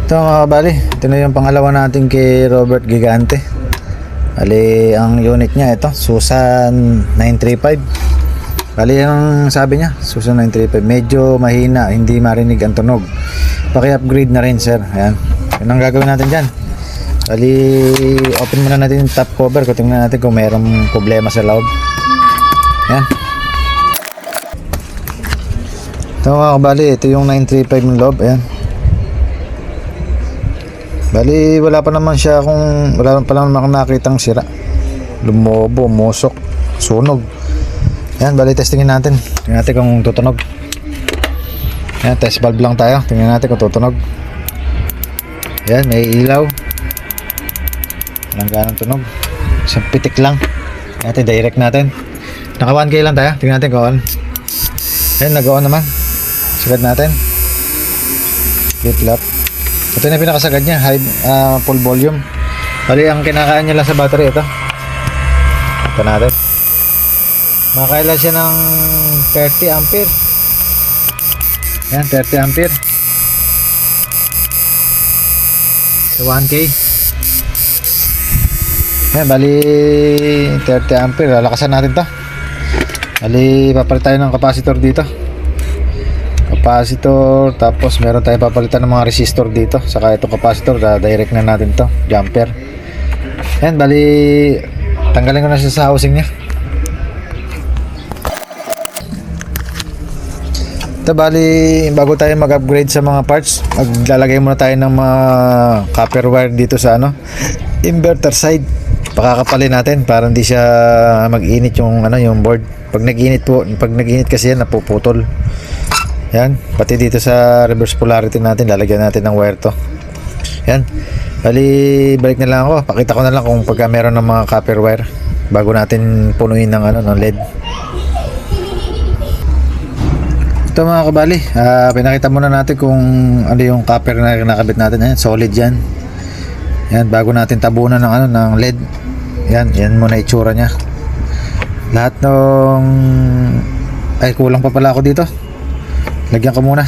Ito mga kabali, ito na yung pangalawa natin kay Robert Gigante. Bali, ang unit niya ito, Susan 935. Bali, ang sabi niya, Susan 935, medyo mahina, hindi marinig ang tunog. Paki-upgrade na rin, sir. Ayan. Yun ang gagawin natin dyan. Bali, open muna natin yung top cover. Tingnan natin kung mayroong problema sa loob. Ayan. Ito mga kabali, ito yung 935 ng loob. Ayan. Bali, wala pa naman siya wala pa naman nakitang sira. Lumobo, musok, sunog. Ayan, bali testingin natin. Tingnan natin kung tutunog. Ayan, test valve lang tayo. Tingnan natin kung tutunog. Ayan, may ilaw. Walang ganang tunog. Isang pitik lang. Ayan, direct natin. Naka 1K lang tayo. Tingnan natin kung on. Ayan, nag-on naman. Sagad natin. Flip flop. Ito na pinakasagad niya, full volume. Bali, ang kinakain niya lang sa battery ito. Ito natin. Makakailan siya ng 30 ampere. Yan, 30 ampere. So 1K. Yan, bali 30 ampere. Lalakasan natin to. Bali, papalit tayo ng capacitor dito. Capacitor, tapos meron tayong papalitan ng mga resistor dito. Saka itong capacitor, direct na natin to, jumper. Yan, bali tanggalin ko na siya sa housing nya. Ito, bali bago tayo mag-upgrade sa mga parts, maglalagay muna tayo ng mga copper wire dito sa inverter side. Pakakapalin natin para hindi siya mag-init yung yung board. Pag nag-init kasi yan, napuputol. Yan, pati dito sa reverse polarity natin, lalagyan natin ng wire to. Yan. Bali, balik na lang ako. Pakita ko na lang kung pagka meron ng mga copper wire bago natin punuin ng ng LED. Ito mga kabali, pinakita muna natin kung ano yung copper na nakabit natin. Ayan, solid yan. Yan, bago natin tabunan ng ng LED. Yan muna itsura niya. Lahat ng kulang pa pala ako dito. Lagyan ko muna.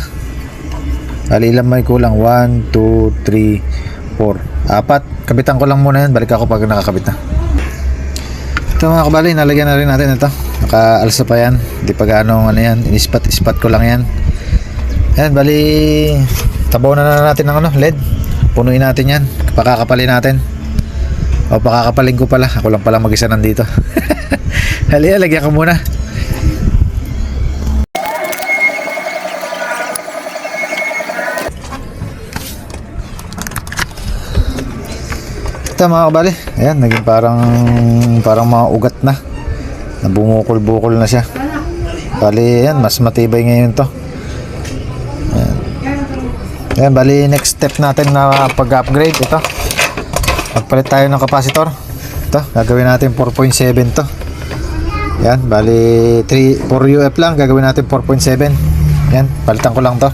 Bali, ilan may kulang? 1, 2, 3, 4, 4. Kabitan ko lang muna yan. Balik ako pag nakakabit na. Ito mga kabali, nalagyan na rin natin ito. Nakaalsa pa yan. Hindi pa gaano yan. Inispat ko lang yan. Ayan, bali tabaw na natin ng LED. Punuin natin yan. Pakakapalin natin. O, pakakapalin ko pala. Ako lang pala mag-isa nandito. Halika, lagyan ko muna. Ito mga kabali, ayan, naging parang mga ugat na bumukol-bukol na siya. Bali, ayan, mas matibay ngayon to. Ayan, bali next step natin na pag-upgrade, ito, magpalit tayo ng capacitor. Ito, gagawin natin 4.7 to. Ayan, bali 4 UF lang, gagawin natin 4.7. Ayan, palitan ko lang to.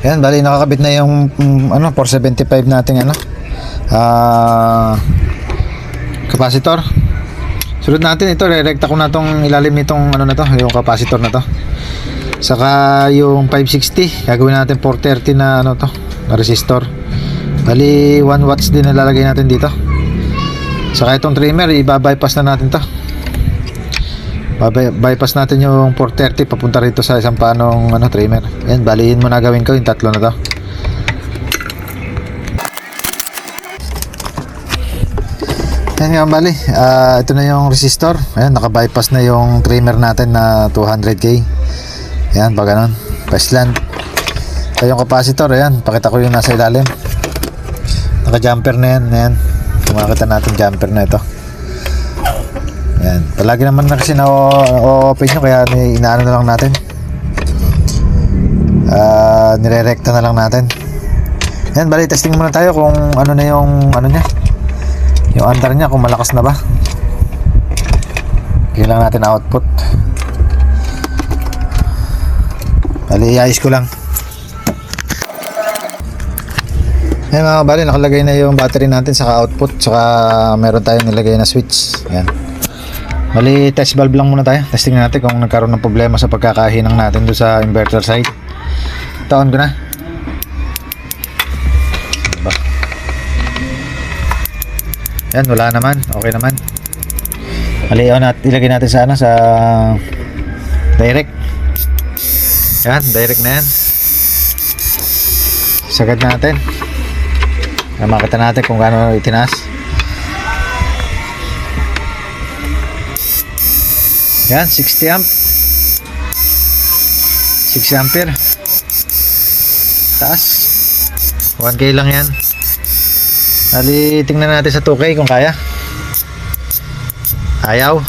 Yan, bali nakakabit na yung 475 nating capacitor. Sunod natin ito, re-recta ko na tong ilalim nitong na to, yung capacitor na to. Saka yung 560, gagawin natin 430 na na resistor. Bali 1 watts din nilalagay natin dito. Saka itong trimmer, i-bypass na natin to. Bypass natin yung 430 papunta rito sa isang panong trimmer. Ayan, balihin mo na gawin ko yung tatlo na to. Ayan nga, bali ito na yung resistor. Ayan, naka-bypass na yung trimmer natin na 200K. Ayan, pag ganun, Westland. Ito yung capacitor. Ayan, pakita ko yung nasa ilalim. Naka-jumper na yan. Ayan, kumakita natin jumper na ito. Ayan, palagi naman na kasi na-open nyo, kaya inaano na lang natin, nire-recta na lang natin. Ayan, bali testing muna tayo kung ano na yung nya, yung under nya, kung malakas na ba. Kailangan natin output. Bali, iayos ko lang. Ayan mga bali, nakalagay na yung battery natin, saka output, saka meron tayong nilagay na switch. Ayan. Bali, test valve lang muna tayo. Testing natin kung nagkaroon ng problema sa pagkakahinang natin doon sa inverter side. Taon ko na. Diba? Yan, wala naman. Okay naman. Bali, ilagay natin sa sa direct. Yan, direct na yan. Sagad natin. Makita natin kung gaano itinaas. Yan, 60 amp. 6 ampere. Taas. 1K lang yan. Bali, tingnan natin sa 2K kung kaya. Ayaw.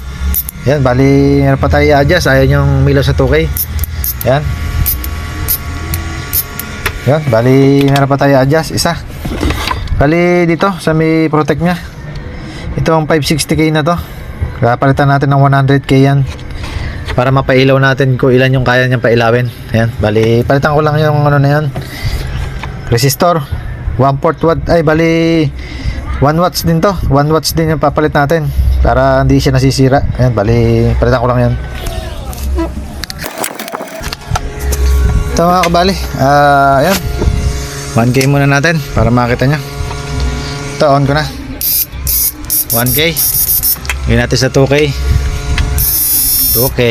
Yan, bali, meron pa tayo i-adjust. Ayaw yung milaw sa 2K. Yan. Yan, bali, meron pa tayo i-adjust. Isa. Bali, dito, sa may protect nya. Itong 560K na to. Palitan natin ng 100K yan para mapailaw natin kung ilan yung kaya niyang pailawin. Ayan, bali palitan ko lang yung ano na yan, resistor 1/4 watt, ay bali 1 watts din to, 1 watts din yung papalit natin para hindi siya nasisira. Ayan, bali palitan ko lang yan. Ito mga kabali, ayan, 1K muna natin para makita nyo. Ito, on ko na 1K. Ngayon natin sa 2K. 2K.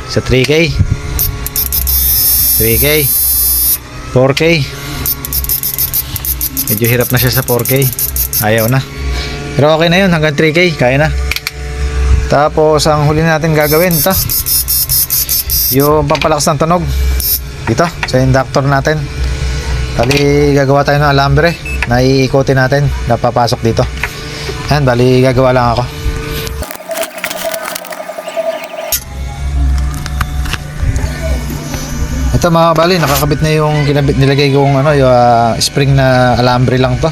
Sa 3K. 3K. 4K. Medyo hirap na siya sa 4K. Ayaw na. Pero okay na yun. Hanggang 3K. Kaya na. Tapos ang huli natin gagawin ito. Yung pampalakas ng tunog. Dito. Sa inductor natin. Bali gagawa tayo ng alambre. Na iikotin natin. Napapasok dito. Yan. Bali gagawa lang ako. Ito mga kabali, nakakabit na yung nilagay kong yung spring na alambre lang to.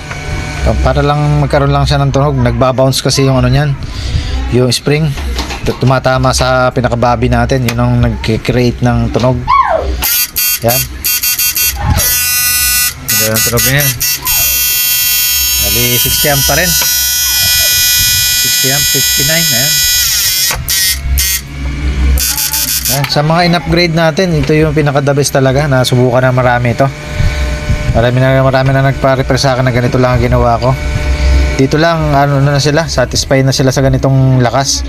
Para lang magkaroon lang siya ng tunog. Nagbabounce kasi yung niyan, yung spring. Tumatama sa pinakababi natin, yun ang nag-create ng tunog. Yan. Ito yung tunog niyan. Bali 60 amp pa rin. 60 amp, 59, ayan. Sa mga in-upgrade natin, ito yung pinaka-the best talaga. Nasubukan na marami ito. Marami na nagpa-repair sa akin na ganito lang ang ginawa ko. Dito lang na sila, satisfied na sila sa ganitong lakas.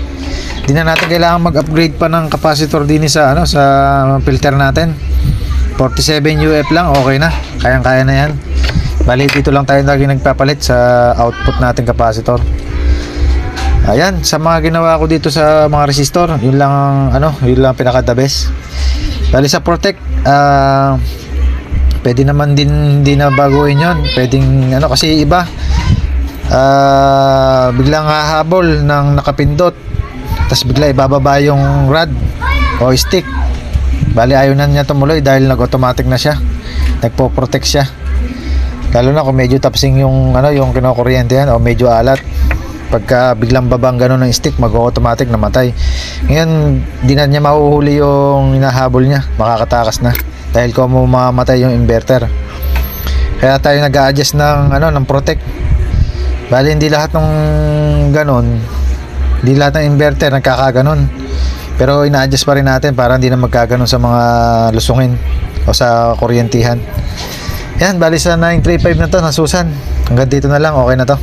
Hindi na natin kailangan mag-upgrade pa ng capacitor din sa sa filter natin. 47 UF lang, okay na. Kayang-kaya na yan. Bali dito lang tayo lagi nagpapalit sa output natin capacitor. Ayan, sa mga ginawa ko dito sa mga resistor, yun lang yun lang pinaka the best. Bali sa protect, pwede naman din hindi na baguhin yun. Pwedeng kasi iba biglang hahabol ng nakapindot, tapos bigla ibababa yung rod o stick. Bali ayaw na niya tumuloy dahil nag-automatic na siya, nagpo-protect siya. Lalo na kung medyo tapsing yung yung kinokuryente yan o medyo alat. Pagka biglang babang ganun ng stick, mag-automatic namatay. Ngayon, di na niya mahuhuli yung hinahabol niya. Makakatakas na. Dahil kung mamamatay yung inverter. Kaya tayo nag-a-adjust ng protect. Bali, hindi lahat ng ganun. Hindi lahat ng inverter nagkakaganon. Pero ina-adjust pa rin natin para hindi na magkaganon sa mga lusungin o sa kuryentihan. Yan, bali sa 935 na to, nasusan. Hanggang dito na lang, okay na to.